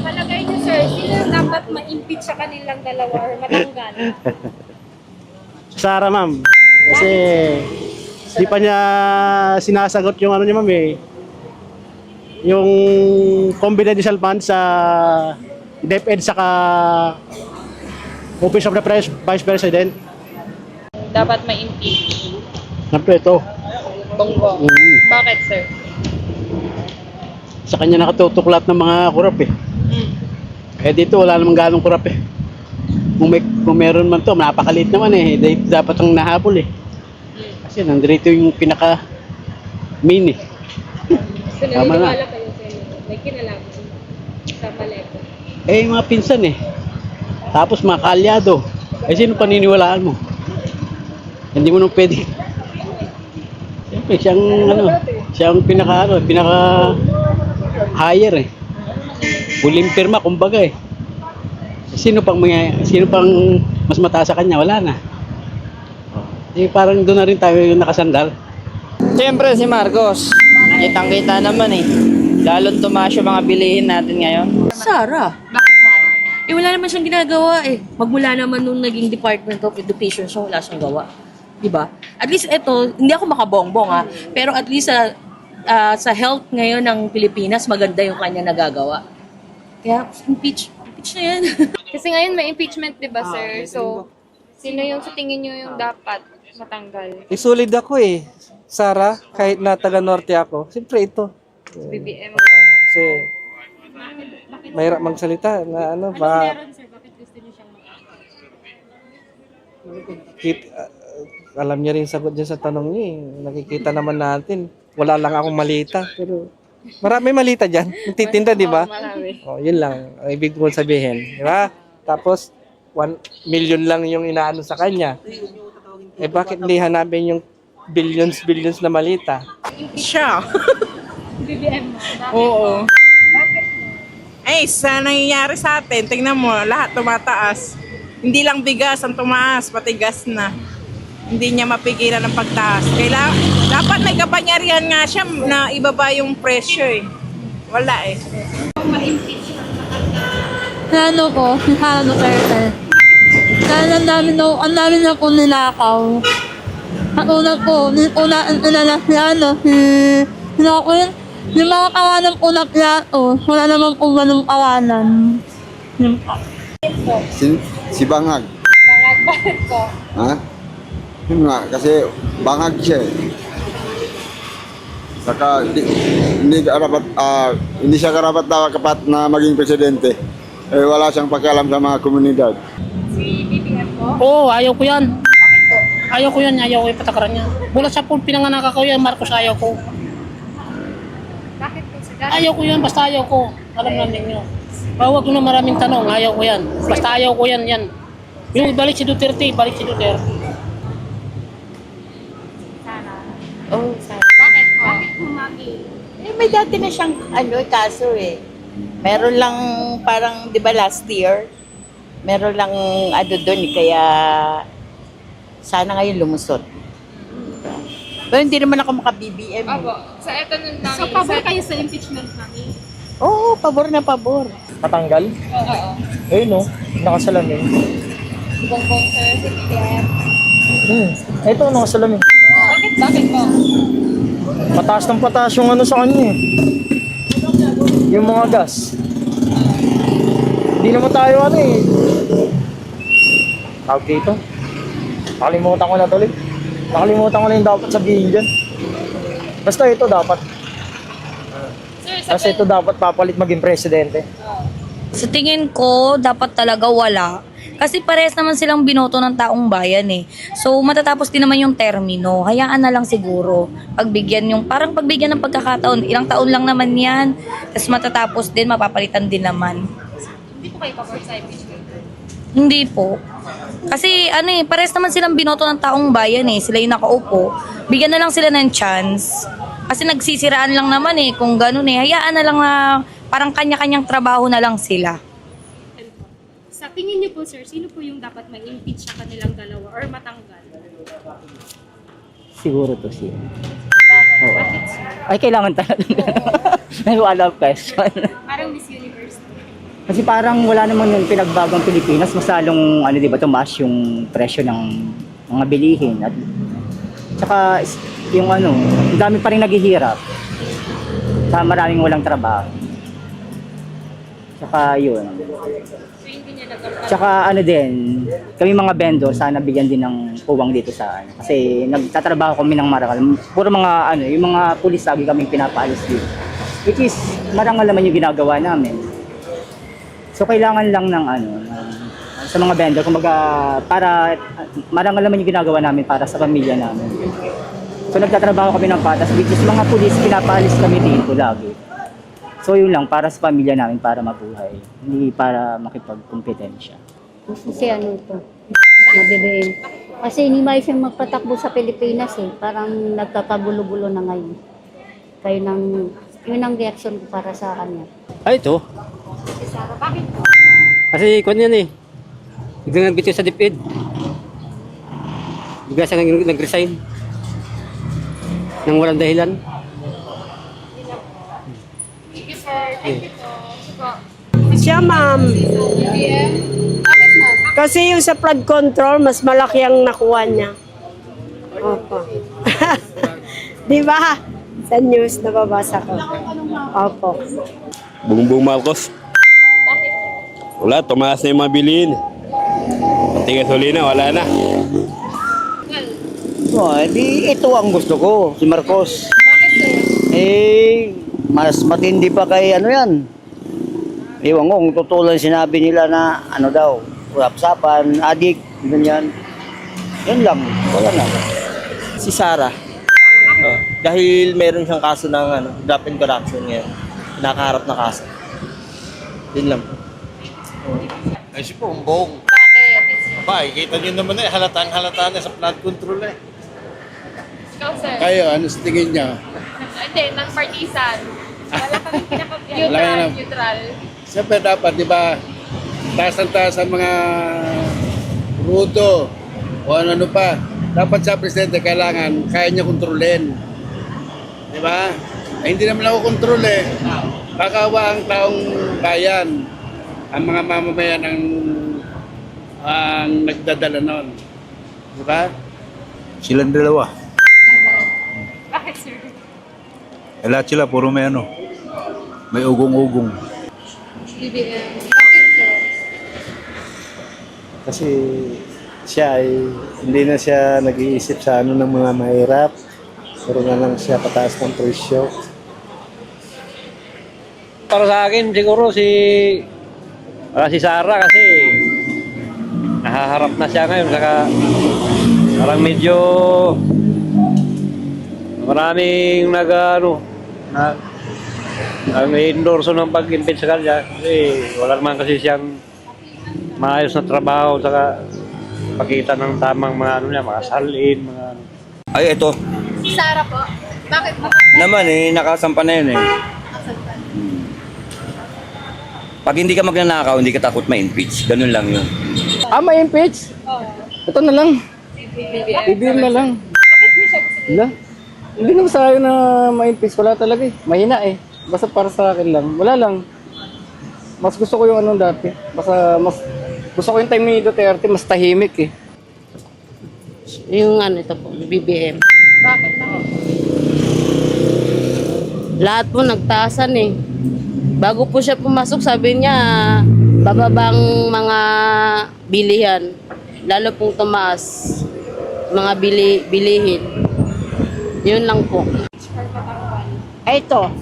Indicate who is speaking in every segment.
Speaker 1: palagay niyo, sir, sino yung dapat ma-impeach sa kanilang dalawa or matanggal?
Speaker 2: Sara, ma'am. Kasi di pa niya sinasagot yung ano niya, ma'am eh. Yung confidential fund sa DepEd saka Office of the Vice President.
Speaker 1: Dapat ma-impeach.
Speaker 2: Siyempre ito.
Speaker 1: Bongbong. Bakit, sir?
Speaker 2: Sa kanya nakatutok lahat ng mga kurap eh. Eh dito wala namang ganong kurap eh. Kung meron man to, napakaliit naman eh. Dapat ang nahabol eh. Kasi nandito yung pinaka main eh.
Speaker 1: So,
Speaker 2: Tama na.
Speaker 1: naniniwala kayo, sir, may kinalaman sa Paleco?
Speaker 2: Eh yung mga pinsan eh. Tapos mga kaalyado. Eh sino paniniwalaan mo? Hindi mo nung pwede. Siyempre siyang pinaka higher eh. Huling pirma kumbaga eh. Sino pang mas mataas sa kanya? Wala na. Eh parang doon na rin tayo yung nakasandal.
Speaker 3: Siyempre si Marcos. Kitang-kita naman eh. Lalong tumaas yung mga bilihin natin ngayon.
Speaker 4: Sara.
Speaker 1: Bakit, Sarah?
Speaker 4: Eh wala naman siyang ginagawa eh. Magmula naman nung naging Department of Education siya, wala siyang gawa. Diba? At least ito, hindi ako makabongbong ha, pero at least sa health ngayon ng Pilipinas, maganda yung kanya nagagawa. Kaya impeach na yan.
Speaker 1: Kasi ngayon may impeachment, di ba, sir? So, sino yung sa tingin nyo yung dapat matanggal?
Speaker 5: Isulid ako eh. Sara, kahit na taga-norte ako, siyempre ito.
Speaker 1: BBM.
Speaker 5: Kasi mahirap magsalita na ano, ba...
Speaker 1: Meron, sir, bakit gusto nyo siyang
Speaker 5: alam niya rin sagot dyan sa tanong niya eh. Nakikita naman natin. Wala lang akong malita. Pero marami malita dyan. Nagtitinda, di ba?
Speaker 1: Marami.
Speaker 5: Oh, yun lang. Ang ibig ko sabihin. Di ba? Tapos, 1 million lang yung inaano sa kanya. Eh bakit hindi hanapin yung billions na malita?
Speaker 6: Siya.
Speaker 1: BBM mo. Bakit?
Speaker 6: Oo.
Speaker 1: Bakit mo?
Speaker 6: Ay, sa nangyayari sa atin, tingnan mo, lahat tumataas. Hindi lang bigas ang tumaas, pati gas na. Hindi niya mapigilan ang pagtaas. Dapat may kapangyarihan nga siya na ibaba yung presyo eh. Wala eh.
Speaker 7: Ano ko, ano sir. Dahil ang dami na po ninakaw. Ang una po, yung mga kawanan po na plato, wala naman po ganong kawanan. Yun po.
Speaker 8: Si Bangag.
Speaker 1: Bangag, bakit ko?
Speaker 8: Ha? Yun nga, kasi bangag siya eh. Saka hindi siya karapat dapat na maging presidente. Eh, wala siyang pakialam sa mga komunidad.
Speaker 1: Si BBM po?
Speaker 9: Oo, ayaw ko yan.
Speaker 1: Bakit po?
Speaker 9: Ayaw ko yung patakaran niya. Mula sa pool, pinanganak ako yan, Marcos, ayaw ko.
Speaker 1: Bakit po, sir?
Speaker 9: Ayaw ko yan, basta ayaw ko. Alam na ninyo. Huwag na maraming tanong, ayaw ko yan. Basta ayaw ko yan. Yung balik si Duterte.
Speaker 7: Oh,
Speaker 1: Bakit po? Bakit po, Mami?
Speaker 7: eh, may dati na siyang kaso eh. Meron lang parang, di ba last year, meron lang doon kaya sana ngayon lumusot. Pero hindi naman ako maka-BBM.
Speaker 1: Opo. Sa eto nun namin.
Speaker 4: So, pabor kayo sa impeachment namin?
Speaker 7: Oo, pabor na pabor.
Speaker 5: Patanggal?
Speaker 1: Oo.
Speaker 5: Ayun no, nakasalamin.
Speaker 1: Si Bongbong, sir, si BBM.
Speaker 5: Ito, nakasalamin.
Speaker 1: Bakit po?
Speaker 5: Pataas yung ano sa kanya eh. Yung mga gas. Hindi naman tayo ano eh. Tawag dito. Nakalimutan ko na tuloy. Nakalimutan ko na yung dapat sabihin dyan. Basta ito dapat.
Speaker 1: Sir,
Speaker 5: Kasi ito dapat papalit maging presidente.
Speaker 4: Sa tingin ko, dapat talaga wala. Kasi parehas naman silang binoto ng taong bayan eh. So matatapos din naman yung termino. Hayaan na lang siguro. Pagbigyan ng pagkakataon. Ilang taon lang naman yan. Tapos matatapos din, mapapalitan din naman.
Speaker 1: hindi po kayo pabor sa impeachment?
Speaker 4: Hindi po. Kasi parehas naman silang binoto ng taong bayan eh. Sila yung nakaupo. Bigyan na lang sila ng chance. Kasi nagsisiraan lang naman eh. Kung ganun eh. Hayaan na lang na parang kanya-kanyang trabaho na lang sila.
Speaker 1: Sa tingin niyo po, sir, sino po yung dapat ma-impeach sa kanilang dalawa or matanggal?
Speaker 3: Siguro to siya.
Speaker 1: Bakit, sir?
Speaker 3: Ay, kailangan talaga. May follow-up question.
Speaker 1: Parang Miss Universe.
Speaker 10: Kasi parang wala namang yung pinagbagang Pilipinas, mas lalong ano, di ba, tumaas yung presyo ng mga bilihin at saka yung ano, ang dami pa rin naghihirap. Sa maraming walang trabaho. Saka yun. Tsaka ano din, kami mga vendor, sana bigyan din ng puwang dito sa ano. Kasi nagtatrabaho kami ng marangal. Puro mga ano, yung mga pulis lagi kaming pinapaalis dito. Which is, marangal naman yung ginagawa namin. So kailangan lang ng ano, sa mga vendor, kumbaga para marangal naman yung ginagawa namin para sa pamilya namin. So nagtatrabaho kami ng patas, which is mga pulis pinapaalis kami dito lagi. So yun lang, para sa pamilya namin, para mabuhay. Hindi para makipagkompetensya.
Speaker 11: Kasi ano ito, mabibiin. Kasi hindi may siyang magpatakbo sa Pilipinas eh. Parang nagkakagulo-gulo na ngayon. Kaya yun ang reaction ko para sa kanya.
Speaker 12: Ay, ito. Kasi kung yan eh. Biglang nagbitiw sa DepEd. Bigla siya nag-resign. Nang walang dahilan.
Speaker 1: Thank you, sir. Thank you po.
Speaker 13: Siya, ma'am.
Speaker 1: BBM? Bakit, ma'am?
Speaker 13: Kasi yung sa flood control, mas malaki ang nakuha niya. Opo. Di ba? Sa news, nababasa ko. Opo.
Speaker 14: Bongbong Marcos.
Speaker 1: Bakit?
Speaker 14: Wala, tumaas na yung mga bilihin. Pati gasolina, wala na.
Speaker 10: Di ito ang gusto ko, si Marcos.
Speaker 1: Bakit, sir?
Speaker 10: Mas matindi pa kay ano yan. Ewan ko kung totoo lang sinabi nila na ano daw, urap-sapan, adik, ganyan. Yan lang, wala na.
Speaker 5: Si Sara. Dahil meron siyang kaso ng graft and corruption ngayon. Nakaharap na kaso. Yun lang.
Speaker 2: Ay si Bongbong.
Speaker 1: Bakit?
Speaker 2: Ba, kita nyo naman halata na sa flood control eh.
Speaker 1: Ikaw, sir?
Speaker 2: Kayo, ano sa tingin niya?
Speaker 1: Hindi, non-partisan. Wala kami
Speaker 2: Wala
Speaker 1: neutral.
Speaker 2: Siyempre dapat, di ba, taas ang mga rudo o ano pa. Dapat sa presidente kailangan kaya niya kontrolin. Di ba? Hindi naman ako kontrol eh. Kakawa ang taong bayan. Ang mga mamamayan ang nagdadala nun. Di ba?
Speaker 8: Silang dalawa.
Speaker 1: Bakit, sir?
Speaker 8: Lahat sila, puro may may ugong-ugong.
Speaker 1: BBM. Bakit, sir?
Speaker 5: Kasi siya ay hindi na siya nag-iisip sa ng mga mahirap. Puro na lang siya pataas ng presyo.
Speaker 12: Para sa akin, siguro si Sara kasi nahaharap na siya ngayon. Saka parang medyo maraming nag-endorso ng pag-invest sa kanya. Kasi wala naman kasi siyang maayos na trabaho. Saka pagkita ng tamang mga mga salin, mga
Speaker 5: Ay, ito.
Speaker 1: Si Sara po. Bakit po?
Speaker 5: Naman nakasampa na yun eh. Pag hindi ka magnanakaw, hindi ka takot ma-impeach. Ganun lang yun.
Speaker 12: ma-impeach? Ito na lang. BBM na lang.
Speaker 1: Bakit niyo siya gusto
Speaker 12: Wala. Hindi naman sa akin na ma-impeach. Wala talaga eh. Mahina eh. Basta para sa akin lang. Wala lang. Mas gusto ko yung dati. Basta mas gusto ko yung time ni Duterte. Mas tahimik eh.
Speaker 9: Yung ito po, BBM.
Speaker 1: Bakit?
Speaker 9: Lahat po nagtaasan eh. Bago po siya pumasok, sabi niya, bababang mga bilihan. Lalo pong tumaas. Mga bilihin. Yun lang po.
Speaker 11: Ay, ito.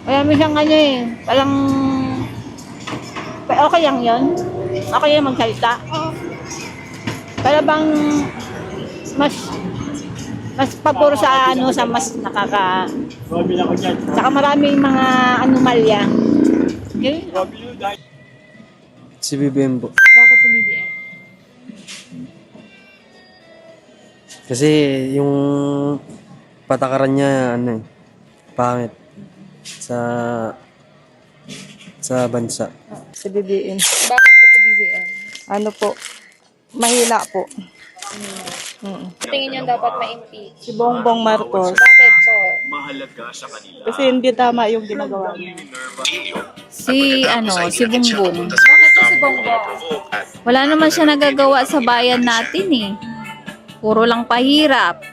Speaker 11: Kaya minsan palang okay lang yun. Okay lang magsalita. Para bang mas papuro sa sa mas saka maraming mga anomalya.
Speaker 5: Si BBM po.
Speaker 1: Bakit si BBM?
Speaker 5: Kasi yung patakaran niya, pangit sa bansa.
Speaker 6: Si BBM.
Speaker 1: Bakit po si BBM?
Speaker 6: Ano po? Mahina po.
Speaker 1: Tingin niyo dapat ma-impeach.
Speaker 6: Si Bongbong Marcos.
Speaker 1: Bakit po?
Speaker 6: Kasi hindi tama yung ginagawa niya.
Speaker 15: Si Bongbong. Bakit si Bongbong? Wala naman siya nagagawa sa bayan natin eh. Puro lang pahirap.